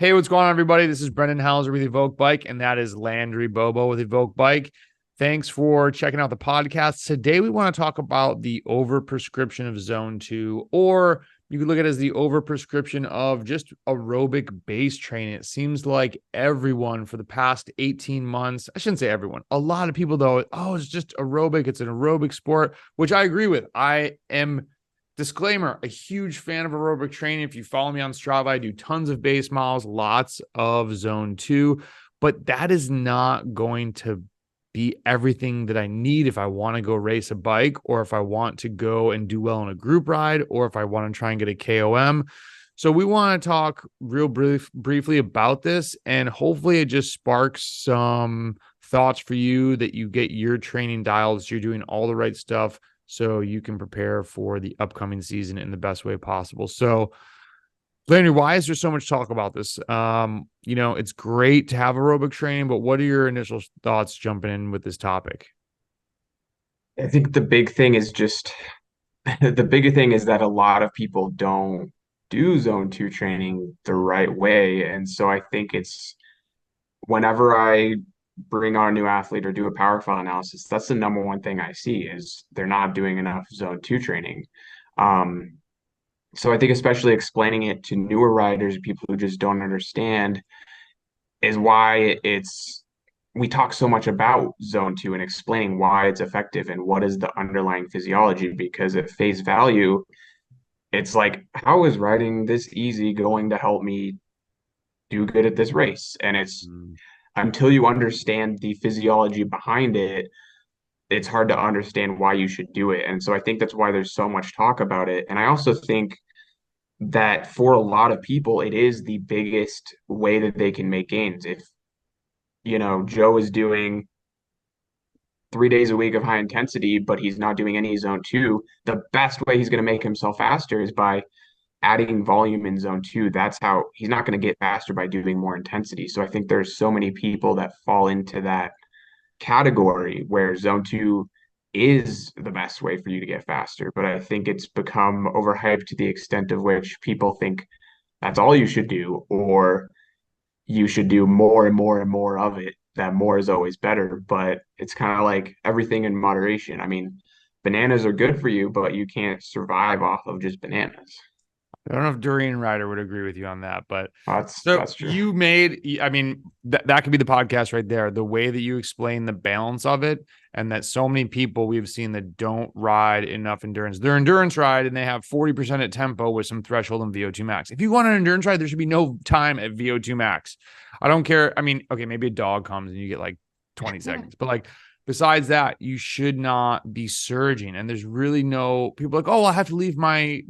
Hey, what's going on, everybody? This is Brendan Hauser with EVOQ Bike, and that is Landry Bobo with EVOQ Bike. Thanks for checking out the podcast. Today, we want to talk about the overprescription of Zone 2, or you could look at it as the overprescription of just aerobic base training. It seems like everyone for the past 18 months, I shouldn't say everyone, a lot of people, though, it's just aerobic. It's an aerobic sport, which I agree with. I am, disclaimer, a huge fan of aerobic training. If you follow me on Strava, I do tons of base miles, lots of Zone 2, but that is not going to be everything that I need if I want to go race a bike, or if I want to go and do well in a group ride, or if I want to try and get a KOM. So we want to talk real briefly about this, and hopefully it just sparks some thoughts for you that you get your training dialed, so you're doing all the right stuff so you can prepare for the upcoming season in the best way possible. So, Landry, why is there so much talk about this? It's great to have aerobic training, but what are your initial thoughts jumping in with this topic? I think the big thing is just the bigger thing is that a lot of people don't do zone two training the right way. And so I think it's whenever I bring on a new athlete or do a power file analysis, that's the number one thing I see is they're not doing enough zone two training. Um, so I think especially explaining it to newer riders, people who just don't understand, is why we talk so much about zone two and explaining why it's effective and what is the underlying physiology, because at face value, it's like, how is riding this easy going to help me do good at this race? And it's Mm. until you understand the physiology behind it, it's hard to understand why you should do it. And so I think that's why there's so much talk about it. And I also think that for a lot of people, it is the biggest way that they can make gains. If, Joe is doing 3 days a week of high intensity, but he's not doing any zone two, the best way he's going to make himself faster is by adding volume in zone two. That's how he's not going to get faster by doing more intensity. So I think there's so many people that fall into that category where zone two is the best way for you to get faster. But I think it's become overhyped to the extent of which people think that's all you should do, or you should do more and more and more of it, that more is always better. But it's kind of like everything in moderation. I mean, bananas are good for you, but you can't survive off of just bananas. I don't know if Durian Ryder would agree with you on that, but That's so that's true. that could be the podcast right there. The way that you explain the balance of it, and that so many people we've seen that don't ride enough endurance. They're endurance ride and they have 40% at tempo with some threshold in VO2 max. If you want an endurance ride, there should be no time at VO2 max. I don't care. I mean, okay, maybe a dog comes and you get like 20 seconds, but like besides that, you should not be surging. And there's really no people like, oh, I have to leave my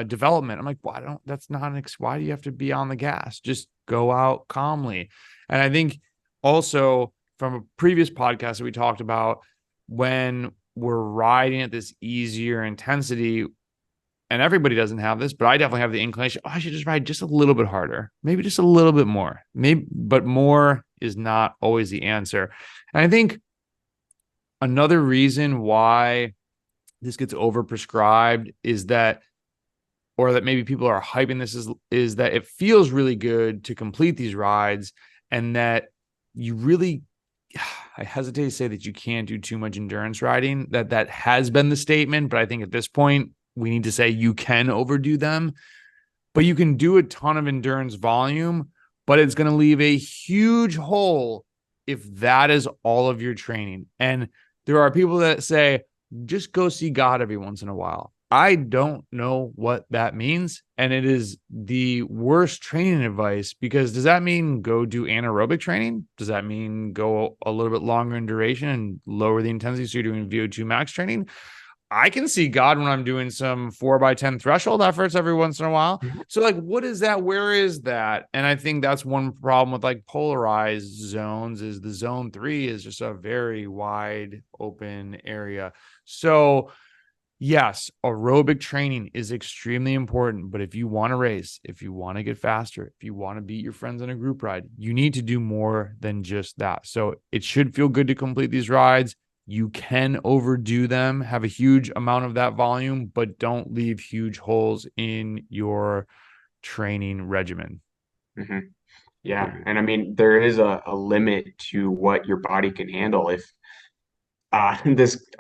development. I'm like, why don't that's not an why do you have to be on the gas? Just go out calmly. And I think also from a previous podcast that we talked about, when we're riding at this easier intensity, and everybody doesn't have this, but I definitely have the inclination, oh, I should just ride just a little bit harder, maybe just a little bit more, maybe, but more is not always the answer. And I think another reason why this gets overprescribed is that, or that maybe people are hyping this is that it feels really good to complete these rides, and that you really, I hesitate to say that you can't do too much endurance riding, that has been the statement, but I think at this point we need to say you can overdo them, but you can do a ton of endurance volume, but it's going to leave a huge hole if that is all of your training. And there are people that say, just go see God every once in a while. I don't know what that means. And it is the worst training advice, because does that mean go do anaerobic training? Does that mean go a little bit longer in duration and lower the intensity so you're doing VO2 max training? I can see God when I'm doing some 4x10 threshold efforts every once in a while. So, like, what is that? Where is that? And I think that's one problem with like polarized zones is the zone 3 is just a very wide open area. So, yes, aerobic training is extremely important. But if you want to race, if you want to get faster, if you want to beat your friends on a group ride, you need to do more than just that. So, it should feel good to complete these rides. You can overdo them, have a huge amount of that volume, but don't leave huge holes in your training regimen. Hmm. Yeah. And I mean, there is a limit to what your body can handle. If I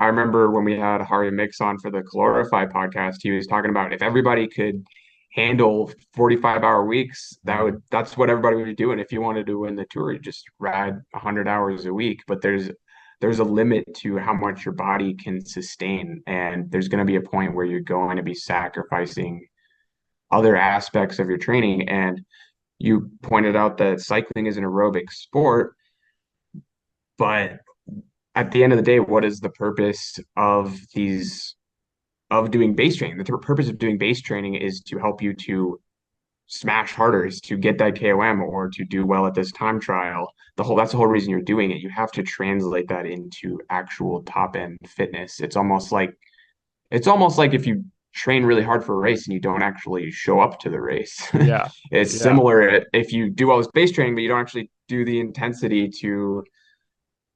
remember when we had Hari Mix on for the Calorify podcast, he was talking about if everybody could handle 45-hour weeks, that's what everybody would be doing. If you wanted to win the tour, you just ride 100 hours a week. But there's a limit to how much your body can sustain, and there's going to be a point where you're going to be sacrificing other aspects of your training. And you pointed out that cycling is an aerobic sport, but at the end of the day, what is the purpose of doing base training? The purpose of doing base training is to help you to smash harder, is to get that KOM or to do well at this time trial. That's the whole reason you're doing it. You have to translate that into actual top end fitness. It's almost like if you train really hard for a race and you don't actually show up to the race. Yeah. It's Yeah. similar if you do all this base training, but you don't actually do the intensity to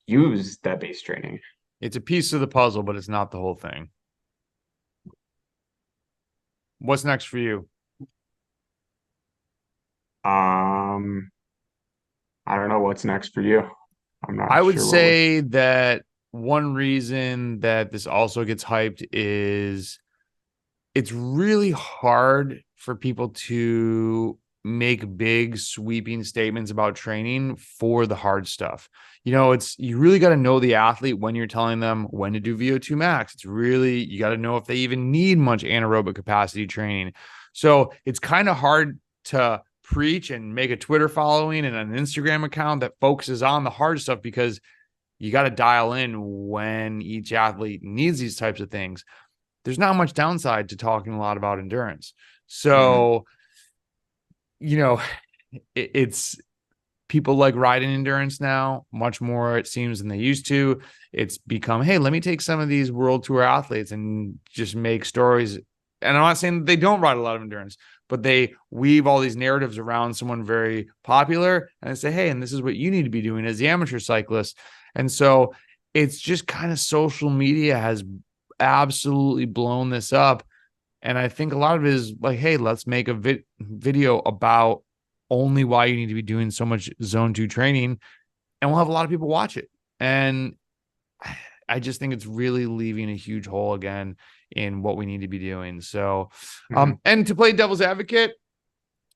use that base training. It's a piece of the puzzle, but it's not the whole thing. What's next for you? Um, I don't know what's next for you. I'm I not would sure what was. say that one reason that this also gets hyped is it's really hard for people to make big sweeping statements about training for the hard stuff. You really got to know the athlete when you're telling them when to do VO2 max. You got to know if they even need much anaerobic capacity training. So it's kind of hard to preach and make a Twitter following and an Instagram account that focuses on the hard stuff, because you got to dial in when each athlete needs these types of things. There's not much downside to talking a lot about endurance. Mhm. So, you know, it's people like riding endurance now much more, it seems, than they used to. It's become, hey, let me take some of these world tour athletes and just make stories. And I'm not saying that they don't ride a lot of endurance, but they weave all these narratives around someone very popular and say, hey, and this is what you need to be doing as the amateur cyclist. And so it's just kind of, social media has absolutely blown this up. And I think a lot of it is like, hey, let's make a video about only why you need to be doing so much zone 2 training, and we'll have a lot of people watch it. And I just think it's really leaving a huge hole again in what we need to be doing. So, Mhm. and to play devil's advocate,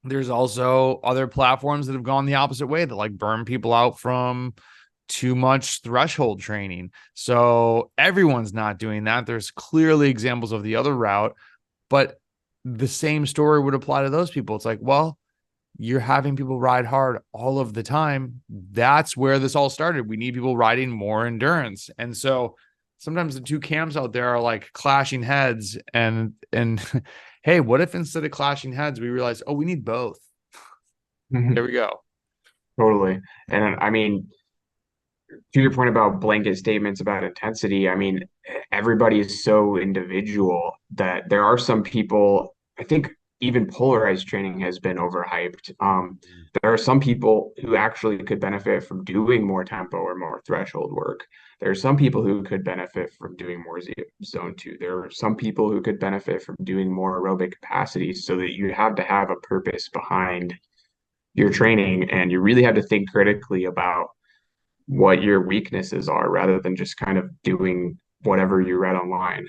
there's also other platforms that have gone the opposite way, that like burn people out from too much threshold training. So everyone's not doing that. There's clearly examples of the other route, but the same story would apply to those people. It's like, well, you're having people ride hard all of the time. That's where this all started. We need people riding more endurance. And so sometimes the two camps out there are like clashing heads, and hey, what if instead of clashing heads, we realize, oh, we need both? There Mhm. we go. Totally. And I mean, to your point about blanket statements about intensity, I mean, everybody is so individual that there are some people, I think even polarized training has been overhyped. There are some people who actually could benefit from doing more tempo or more threshold work. There are some people who could benefit from doing more zone two. There are some people who could benefit from doing more aerobic capacity, so that you have to have a purpose behind your training, and you really have to think critically about what your weaknesses are rather than just kind of doing whatever you read online.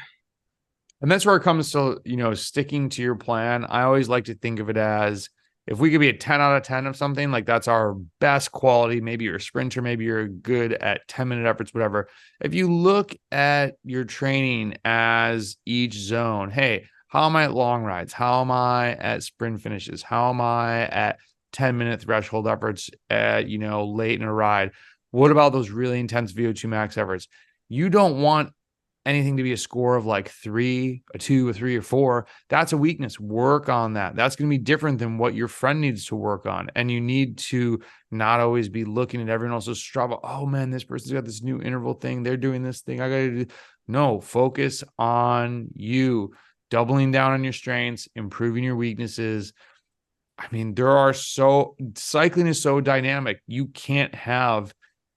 And that's where it comes to, sticking to your plan. I always like to think of it as, if we could be a 10 out of 10 of something, like that's our best quality. Maybe you're a sprinter, maybe you're good at 10-minute efforts, whatever. If you look at your training as each zone, hey, how am I at long rides? How am I at sprint finishes? How am I at 10-minute threshold efforts at, late in a ride? What about those really intense VO2 max efforts? You don't want anything to be a score of like 3, a 2, a 3, or 4. That's a weakness. Work on that. That's going to be different than what your friend needs to work on. And you need to not always be looking at everyone else's Strava. Oh man, this person's got this new interval thing. They're doing this thing. I got to do. No, focus on you, doubling down on your strengths, improving your weaknesses. I mean, cycling is so dynamic. You can't have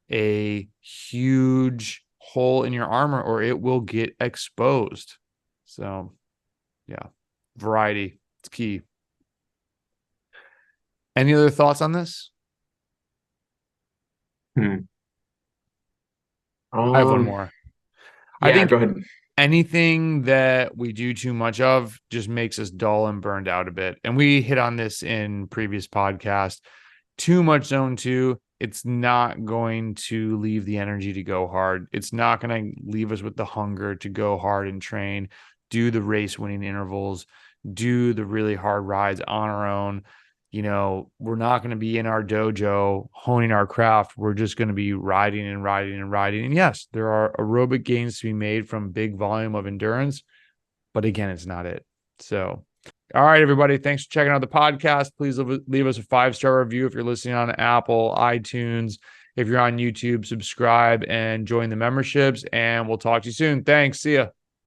a huge hole in your armor or it will get exposed. So, yeah, variety, it's key. Any other thoughts on this? Hmm. I have one Um, more. I yeah, think go ahead. anything that we do too much of just makes us dull and burned out a bit. And we hit on this in previous podcasts. Too much zone two, it's not going to leave the energy to go hard. It's not going to leave us with the hunger to go hard and train, do the race winning intervals, do the really hard rides on our own. We're not going to be in our dojo honing our craft. We're just going to be riding and riding and riding. And yes, there are aerobic gains to be made from big volume of endurance, but again, it's not it. So, all right, everybody. Thanks for checking out the podcast. Please leave us a 5-star review if you're listening on Apple, iTunes. If you're on YouTube, subscribe and join the memberships. And we'll talk to you soon. Thanks. See ya.